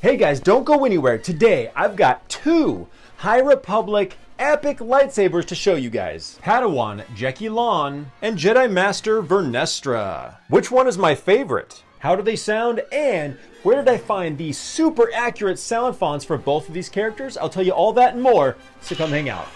Hey guys, don't go anywhere. Today, I've got two High Republic epic lightsabers to show you guys. Padawan Jecki Lon and Jedi Master Vernestra. Which one is my favorite? How do they sound? And where did I find the super accurate sound fonts for both of these characters? I'll tell you all that and more, so come hang out.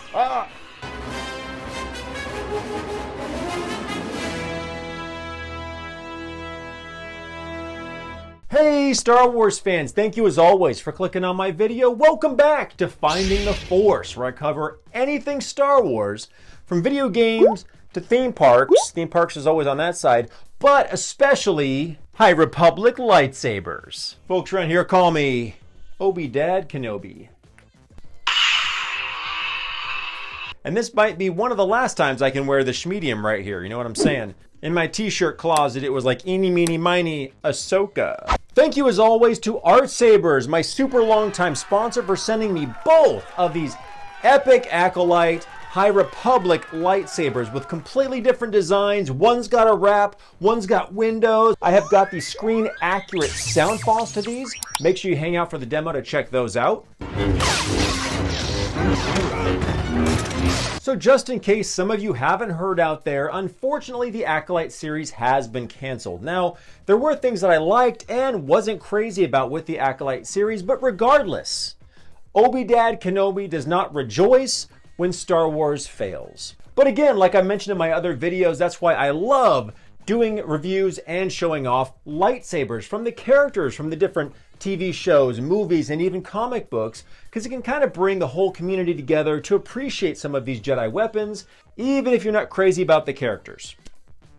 Hey Star Wars fans, thank you as always for clicking on my video. Welcome back to Finding the Force, where I cover anything Star Wars, from video games to theme parks. Theme parks is always on that side, but especially High Republic lightsabers. Folks around here call me Obi-Dad Kenobi. And this might be one of the last times I can wear the schmedium right here, you know what I'm saying? In my t-shirt closet, it was like eeny, meeny, miny, Ahsoka. Thank you as always to Artsabers, my super long time sponsor, for sending me both of these epic Acolyte High Republic lightsabers with completely different designs. One's got a wrap, one's got windows. I have got the screen accurate sound files to these. Make sure you hang out for the demo to check those out. So just in case some of you haven't heard out there, unfortunately the Acolyte series has been canceled. Now, there were things that I liked and wasn't crazy about with the Acolyte series, but regardless, Obi-Dad Kenobi does not rejoice when Star Wars fails. But again, like I mentioned in my other videos, that's why I love doing reviews and showing off lightsabers from the characters from the different TV shows, movies, and even comic books, because it can kind of bring the whole community together to appreciate some of these Jedi weapons, even if you're not crazy about the characters.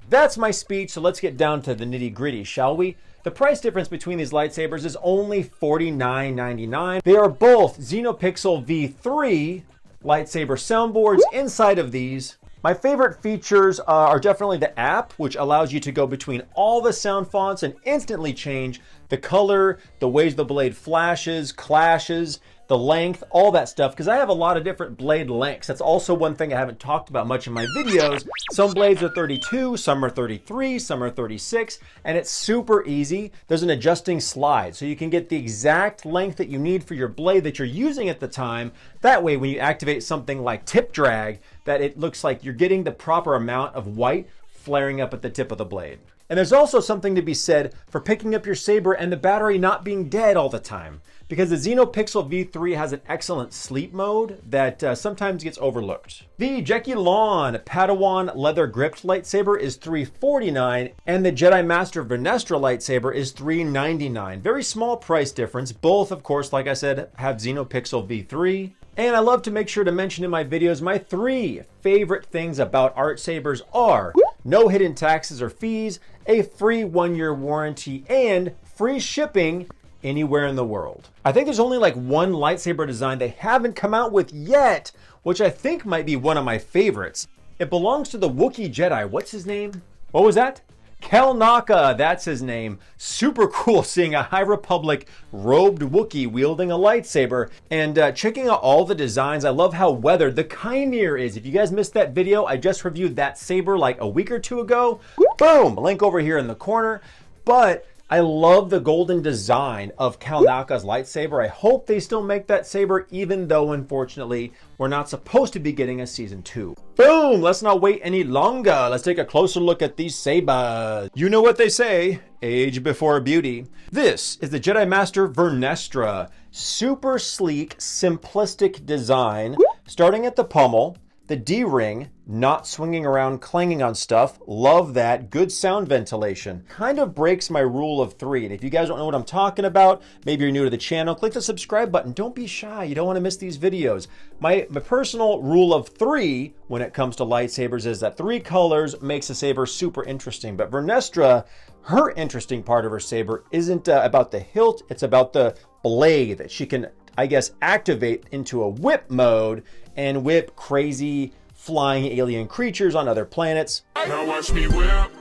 That's my speech, so let's get down to the nitty-gritty, shall we? The price difference between these lightsabers is only $49.99. They are both Neopixel V3 lightsaber soundboards inside of these. My favorite features are definitely the app, which allows you to go between all the sound fonts and instantly change the color, the ways the blade flashes, clashes, the length, all that stuff, because I have a lot of different blade lengths. That's also one thing I haven't talked about much in my videos. Some blades are 32, some are 33, some are 36, and it's super easy. There's an adjusting slide, so you can get the exact length that you need for your blade that you're using at the time. That way, when you activate something like tip drag, that it looks like you're getting the proper amount of white flaring up at the tip of the blade. And there's also something to be said for picking up your saber and the battery not being dead all the time, because the Neopixel V3 has an excellent sleep mode that sometimes gets overlooked. The Jecki Lon Padawan leather gripped lightsaber is $349, and the Jedi Master Vernestra lightsaber is $399. Very small price difference. Both, of course, like I said, have Neopixel V3. And I love to make sure to mention in my videos my three favorite things about Artsabers are no hidden taxes or fees, a free 1-year warranty, and free shipping anywhere in the world. I think there's only like one lightsaber design they haven't come out with yet, which I think might be one of my favorites. It belongs to the Wookiee Jedi. What's his name? What was that? Kelnaka, that's his name. Super cool seeing a High Republic robed Wookiee wielding a lightsaber. And checking out all the designs, I love how weathered the Qimir is. If you guys missed that video, I just reviewed that saber like a week or two ago. Boom, link over here in the corner. But I love the golden design of Kelnaka's lightsaber. I hope they still make that saber, even though, unfortunately, we're not supposed to be getting a season 2. Boom! Let's not wait any longer. Let's take a closer look at these sabers. You know what they say, age before beauty. This is the Jedi Master Vernestra. Super sleek, simplistic design, starting at the pommel. The D-ring, not swinging around, clanging on stuff. Love that. Good sound ventilation. Kind of breaks my rule of 3. And if you guys don't know what I'm talking about, maybe you're new to the channel, click the subscribe button. Don't be shy. You don't want to miss these videos. My personal rule of 3 when it comes to lightsabers is that 3 colors makes a saber super interesting. But Vernestra, her interesting part of her saber isn't about the hilt. It's about the blade that she can, I guess, activate into a whip mode and whip crazy flying alien creatures on other planets. Now watch me whip,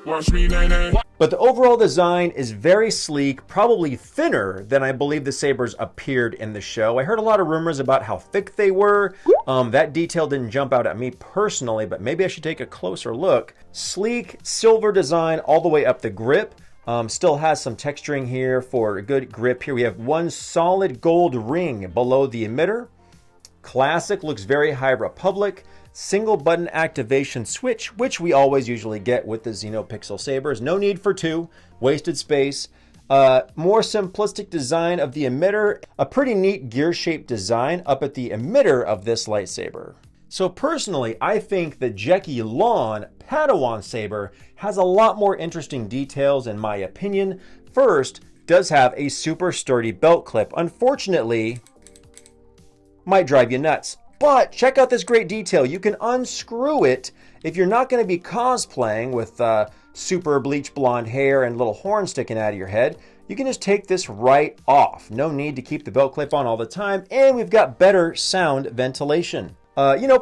watch me nay. But the overall design is very sleek, probably thinner than I believe the sabers appeared in the show. I heard a lot of rumors about how thick they were. That detail didn't jump out at me personally, but maybe I should take a closer look. Sleek silver design all the way up the grip. Still has some texturing here for a good grip here. We have one solid gold ring below the emitter. Classic, looks very High Republic. Single button activation switch, which we always usually get with the Neopixel sabers. No need for two, wasted space. More simplistic design of the emitter. A pretty neat gear-shaped design up at the emitter of this lightsaber. So personally, I think the Jecki Lon Padawan saber has a lot more interesting details in my opinion. First, does have a super sturdy belt clip. Unfortunately, might drive you nuts. But check out this great detail. You can unscrew it if you're not going to be cosplaying with super bleach blonde hair and little horn sticking out of your head. You can just take this right off. No need to keep the belt clip on all the time. And we've got better sound ventilation.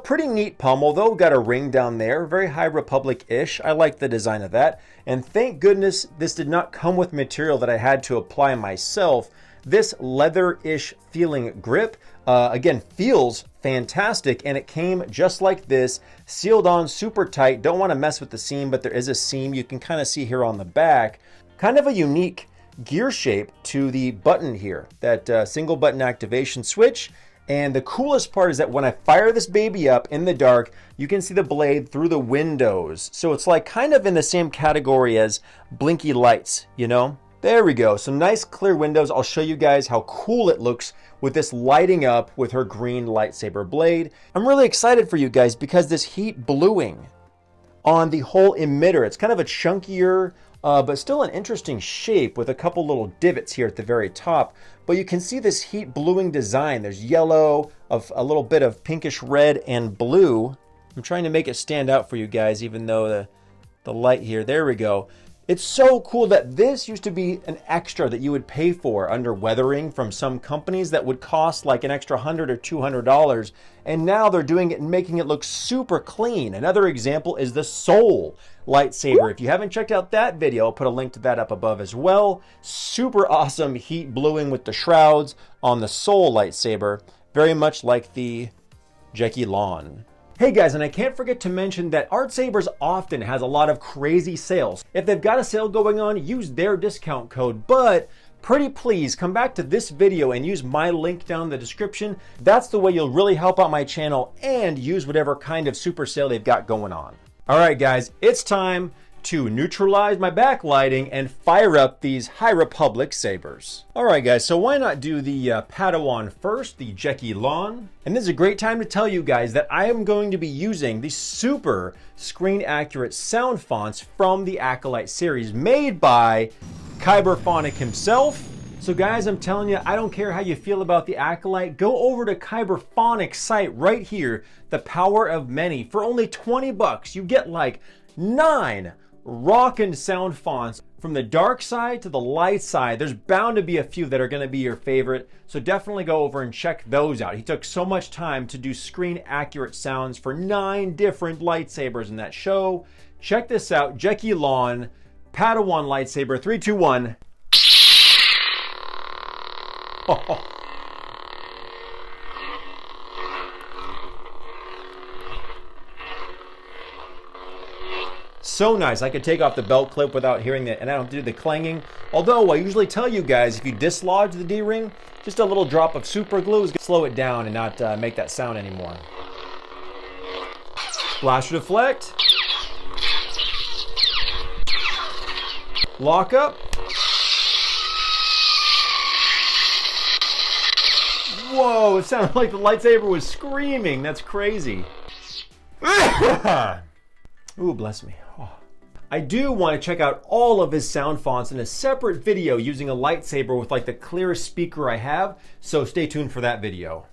Pretty neat pommel though. Got a ring down there. Very High Republic-ish. I like the design of that. And thank goodness this did not come with material that I had to apply myself. This leather-ish feeling grip, again, feels fantastic, and it came just like this, sealed on super tight. Don't want to mess with the seam, but there is a seam you can kind of see here on the back. Kind of a unique gear shape to the button here, that single button activation switch. And the coolest part is that when I fire this baby up in the dark, you can see the blade through the windows. So it's like kind of in the same category as blinky lights, you know? There we go. Some nice clear windows. I'll show you guys how cool it looks with this lighting up with her green lightsaber blade. I'm really excited for you guys because this heat bluing on the whole emitter, it's kind of a chunkier, but still an interesting shape with a couple little divots here at the very top. But you can see this heat bluing design. There's yellow, of a little bit of pinkish red and blue. I'm trying to make it stand out for you guys, even though the light here, there we go. It's so cool that this used to be an extra that you would pay for under weathering from some companies that would cost like an extra $100 or $200. And now they're doing it and making it look super clean. Another example is the Soul lightsaber. If you haven't checked out that video, I'll put a link to that up above as well. Super awesome heat bluing with the shrouds on the Soul lightsaber. Very much like the Jecki Lon. Hey guys, and I can't forget to mention that Artsabers often has a lot of crazy sales. If they've got a sale going on, use their discount code, but pretty please come back to this video and use my link down in the description. That's the way you'll really help out my channel and use whatever kind of super sale they've got going on. All right guys, it's time to neutralize my backlighting and fire up these High Republic sabers. All right guys, so why not do the Padawan first, the Jecki Lon? And this is a great time to tell you guys that I am going to be using the super screen accurate sound fonts from the Acolyte series made by Kyber Phonic himself. So guys, I'm telling you, I don't care how you feel about the Acolyte, go over to Kyber Phonic's site right here, The Power of Many. For only 20 bucks, you get like 9 rockin' sound fonts from the dark side to the light side. There's bound to be a few that are going to be your favorite, so definitely go over and check those out. He took so much time to do screen accurate sounds for 9 different lightsabers in that show. Check this out, Jecki Lon Padawan lightsaber. 3, 2, 1. Oh. So nice. I could take off the belt clip without hearing it, and I don't do the clanging. Although I usually tell you guys, if you dislodge the D-ring, just a little drop of super glue is going to slow it down and not make that sound anymore. Flash deflect. Lock up. Whoa, it sounded like the lightsaber was screaming. That's crazy. Ooh, bless me. Oh. I do want to check out all of his sound fonts in a separate video using a lightsaber with like the clearest speaker I have, so stay tuned for that video.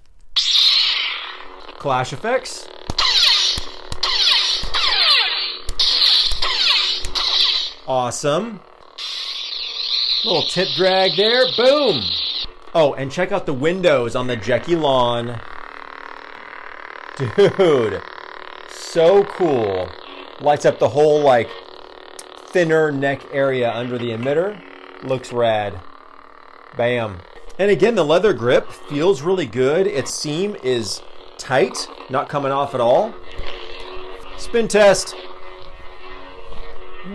Clash effects. Awesome. Little tip drag there, boom. Oh, and check out the windows on the Jecki Lon. Dude, so cool. Lights up the whole like thinner neck area under the emitter. Looks rad. Bam. And again, the leather grip feels really good. Its seam is tight, not coming off at all. Spin test.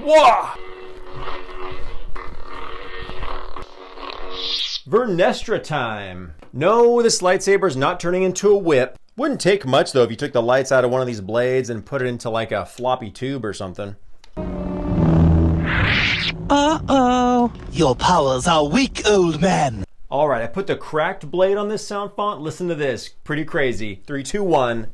Whoa! Vernestra time. No, this lightsaber is not turning into a whip. Wouldn't take much though if you took the lights out of one of these blades and put it into like a floppy tube or something. Uh-oh. Your powers are weak, old man. All right, I put the cracked blade on this sound font. Listen to this. Pretty crazy. 3, 2, 1.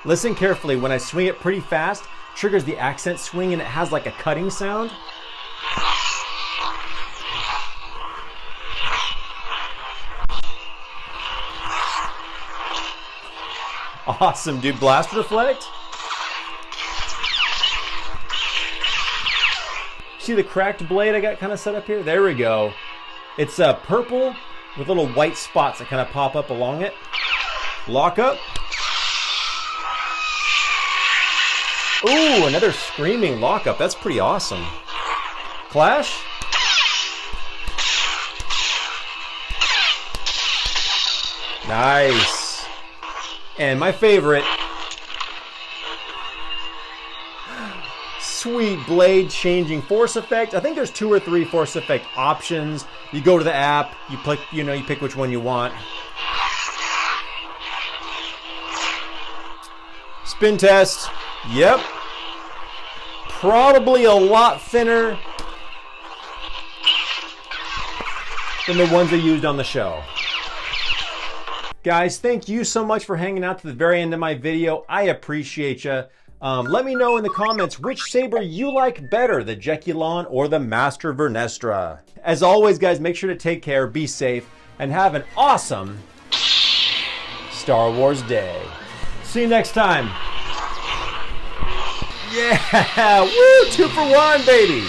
Listen carefully. When I swing it pretty fast, triggers the accent swing and it has like a cutting sound. Awesome, dude. Blast reflect. See the cracked blade I got kind of set up here? There we go. It's purple with little white spots that kind of pop up along it. Lock up. Ooh, another screaming lockup. That's pretty awesome. Clash. Nice. And my favorite. Sweet blade changing force effect. I think there's 2 or 3 force effect options. You go to the app, you pick, you pick which one you want. Spin test. Yep. Probably a lot thinner than the ones they used on the show. Guys, thank you so much for hanging out to the very end of my video. I appreciate you. Let me know in the comments which saber you like better, the Jecki Lon or the Master Vernestra. As always, guys, make sure to take care, be safe, and have an awesome Star Wars day. See you next time. Yeah! Woo! 2 for 1, baby!